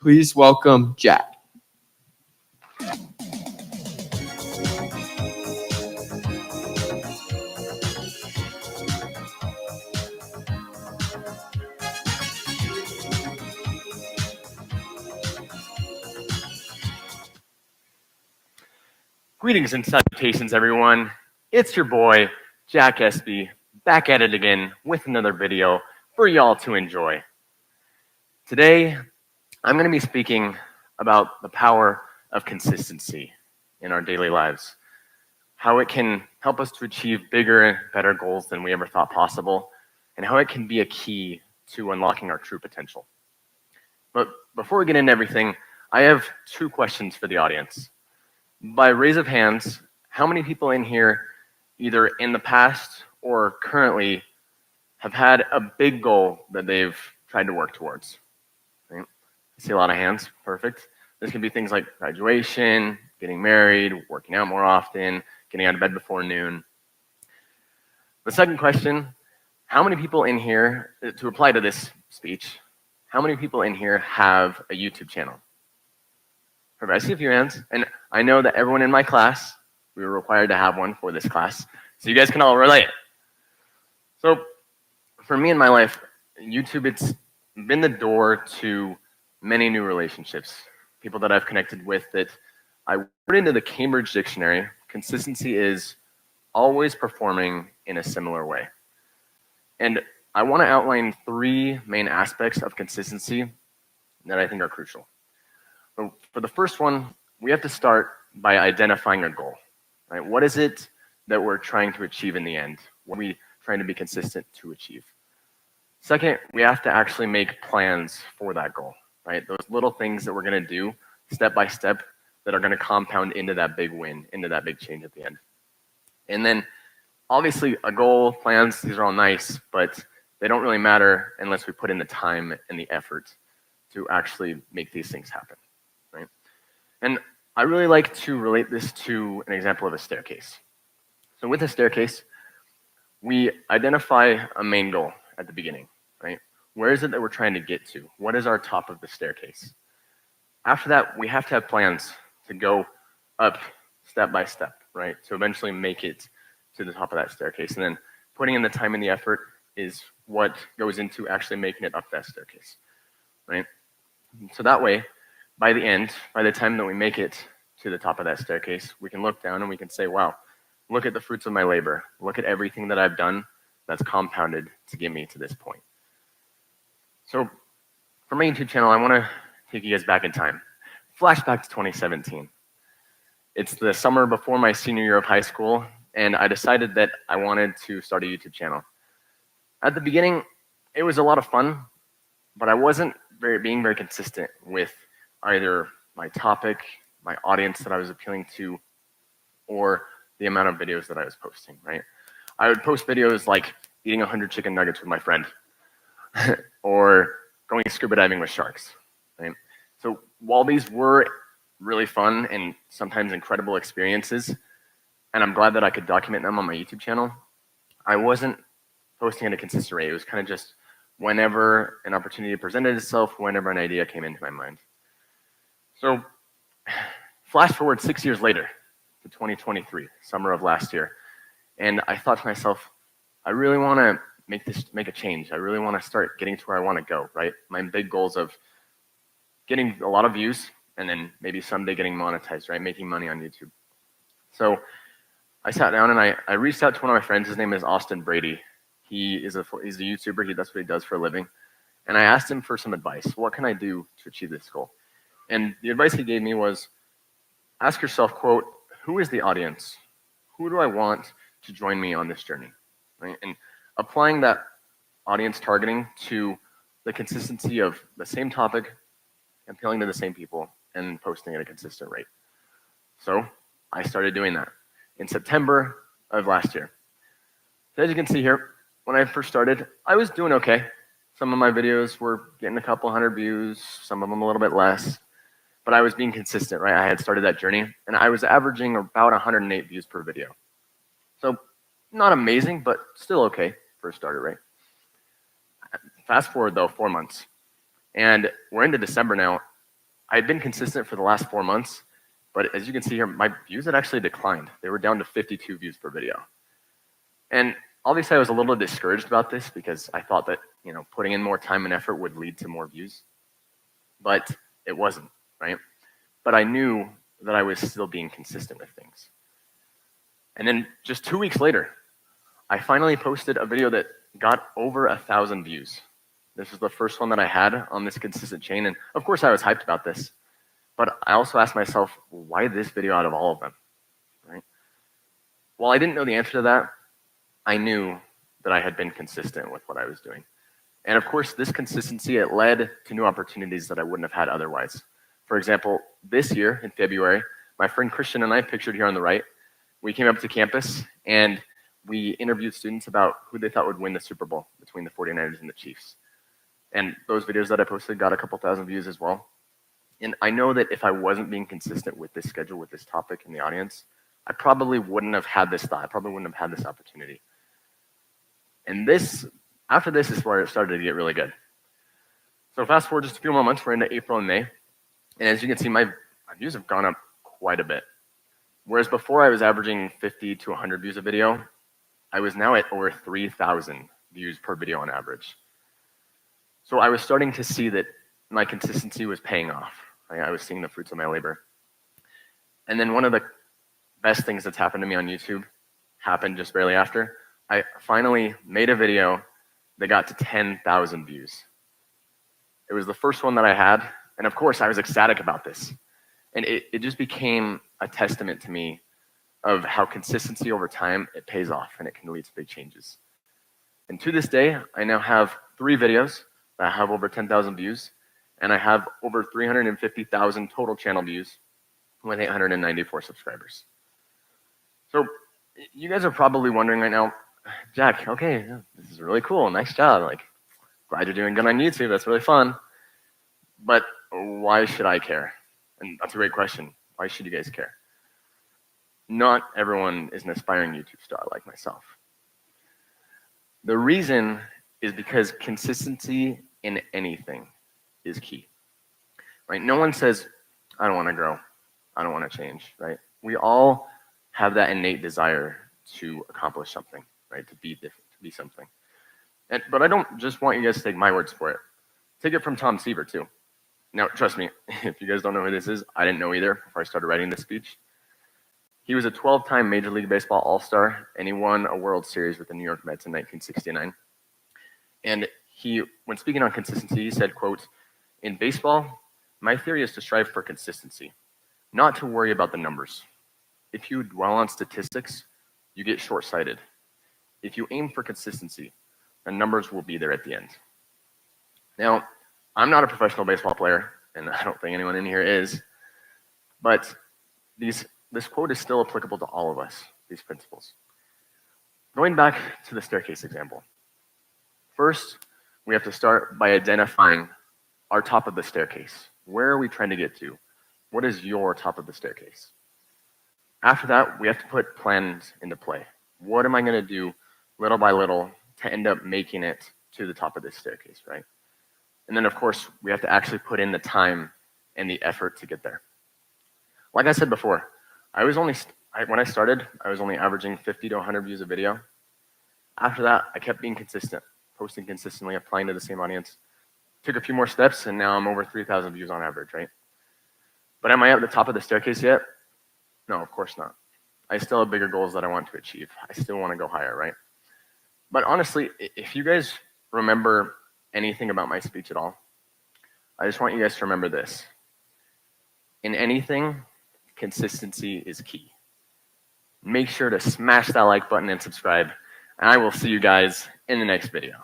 please welcome Jack. Greetings and salutations, everyone. It's your boy, JackEspy, back at it again with another video for y'all to enjoy. Today, I'm going to be speaking about the power of consistency in our daily lives, how it can help us to achieve bigger and better goals than we ever thought possible, and how it can be a key to unlocking our true potential. But before we get into everything, I have two questions for the audience. By raise of hands, how many people in here, either in the past or currently, have had a big goal that they've tried to work towards? Right? I see a lot of hands. Perfect. This can be things like graduation, getting married, working out more often, getting out of bed before noon. The second question, how many people in here, to reply to this speech, how many people in here have a YouTube channel? Perfect. I see a few hands, and I know that everyone in my class, we were required to have one for this class, so you guys can all relate. So for me in my life, YouTube, it's been the door to many new relationships, people that I've connected with that I put into the Cambridge Dictionary. Consistency is always performing in a similar way. And I want to outline three main aspects of consistency that I think are crucial. So for the first one, we have to start by identifying a goal. Right? What is it that we're trying to achieve in the end? What are we trying to be consistent to achieve? Second, we have to actually make plans for that goal. Right? Those little things that we're going to do step by step that are going to compound into that big win, into that big change at the end. And then obviously a goal, plans, these are all nice, but they don't really matter unless we put in the time and the effort to actually make these things happen. Right? And I really like to relate this to an example of a staircase. So with a staircase, we identify a main goal at the beginning, right? Where is it that we're trying to get to? What is our top of the staircase? After that, we have to have plans to go up step by step, right? To eventually make it to the top of that staircase. And then putting in the time and the effort is what goes into actually making it up that staircase, right? So that way, by the end, by the time that we make it to the top of that staircase, we can look down and we can say, wow, look at the fruits of my labor. Look at everything that I've done that's compounded to get me to this point. So for my YouTube channel, I want to take you guys back in time. Flashback to 2017. It's the summer before my senior year of high school, and I decided that I wanted to start a YouTube channel. At the beginning, it was a lot of fun, but I wasn't being very consistent with either my topic, my audience that I was appealing to, or the amount of videos that I was posting, right? I would post videos like eating 100 chicken nuggets with my friend, or going scuba diving with sharks, right? So while these were really fun and sometimes incredible experiences, and I'm glad that I could document them on my YouTube channel, I wasn't posting at a consistent rate. It was kind of just whenever an opportunity presented itself, whenever an idea came into my mind. So flash forward 6 years later to 2023, summer of last year, and I thought to myself, I really want to make a change. I really want to start getting to where I want to go, right? My big goals of getting a lot of views and then maybe someday getting monetized, right? Making money on YouTube. So I sat down and I reached out to one of my friends. His name is Austin Brady. He's a YouTuber. That's what he does for a living. And I asked him for some advice. What can I do to achieve this goal? And the advice he gave me was, ask yourself, quote, who is the audience? Who do I want to join me on this journey? Right? And applying that audience targeting to the consistency of the same topic, appealing to the same people, and posting at a consistent rate. So I started doing that in September of last year. So as you can see here, when I first started, I was doing okay. Some of my videos were getting a couple hundred views, some of them a little bit less. But I was being consistent, right? I had started that journey, and I was averaging about 108 views per video. So not amazing, but still okay for a starter, right? Fast forward, though, 4 months. And we're into December now, I had been consistent for the last 4 months, but as you can see here, my views had actually declined. They were down to 52 views per video. And obviously I was a little discouraged about this because I thought that, putting in more time and effort would lead to more views. But it wasn't, right? But I knew that I was still being consistent with things. And then just 2 weeks later, I finally posted a video that got over 1,000 views. This was the first one that I had on this consistent chain. And of course I was hyped about this. But I also asked myself, why this video out of all of them, right? While I didn't know the answer to that, I knew that I had been consistent with what I was doing. And of course, this consistency, it led to new opportunities that I wouldn't have had otherwise. For example, this year in February, my friend Christian and I, pictured here on the right, we came up to campus and we interviewed students about who they thought would win the Super Bowl between the 49ers and the Chiefs. And those videos that I posted got a couple thousand views as well. And I know that if I wasn't being consistent with this schedule, with this topic in the audience, I probably wouldn't have had this thought. I probably wouldn't have had this opportunity. And after this is where it started to get really good. So fast forward just a few more months, we're into April and May. And as you can see, my views have gone up quite a bit. Whereas before I was averaging 50 to 100 views a video, I was now at over 3,000 views per video on average. So I was starting to see that my consistency was paying off. Right? I was seeing the fruits of my labor. And then one of the best things that's happened to me on YouTube happened just barely after. I finally made a video that got to 10,000 views. It was the first one that I had, and of course I was ecstatic about this. And it just became a testament to me of how consistency over time, it pays off and it can lead to big changes. And to this day, I now have 3 videos that have over 10,000 views, and I have over 350,000 total channel views with 894 subscribers. So you guys are probably wondering right now, Jack, okay, this is really cool, nice job. Like, glad you're doing good on YouTube, that's really fun. But why should I care? And that's a great question. Why should you guys care? Not everyone is an aspiring YouTube star like myself. The reason is because consistency in anything is key. Right? No one says, I don't want to grow. I don't want to change, right? We all have that innate desire to accomplish something, right? To be different, to be something. But I don't just want you guys to take my words for it. Take it from Tom Seaver, too. Now, trust me, if you guys don't know who this is, I didn't know either before I started writing this speech. He was a 12-time Major League Baseball All-Star, and he won a World Series with the New York Mets in 1969. And he, when speaking on consistency, he said, quote, "In baseball, my theory is to strive for consistency, not to worry about the numbers. If you dwell on statistics, you get short-sighted. If you aim for consistency, the numbers will be there at the end." Now, I'm not a professional baseball player, and I don't think anyone in here is, but this quote is still applicable to all of us, these principles. Going back to the staircase example. First, we have to start by identifying our top of the staircase. Where are we trying to get to? What is your top of the staircase? After that, we have to put plans into play. What am I going to do little by little to end up making it to the top of this staircase, right? And then, of course, we have to actually put in the time and the effort to get there. Like I said before, when I started, I was only averaging 50 to 100 views a video. After that, I kept being consistent, posting consistently, applying to the same audience. Took a few more steps, and now I'm over 3,000 views on average, right? But am I at the top of the staircase yet? No, of course not. I still have bigger goals that I want to achieve. I still want to go higher, right? But honestly, if you guys remember anything about my speech at all, I just want you guys to remember this. In anything, consistency is key. Make sure to smash that like button and subscribe, and I will see you guys in the next video.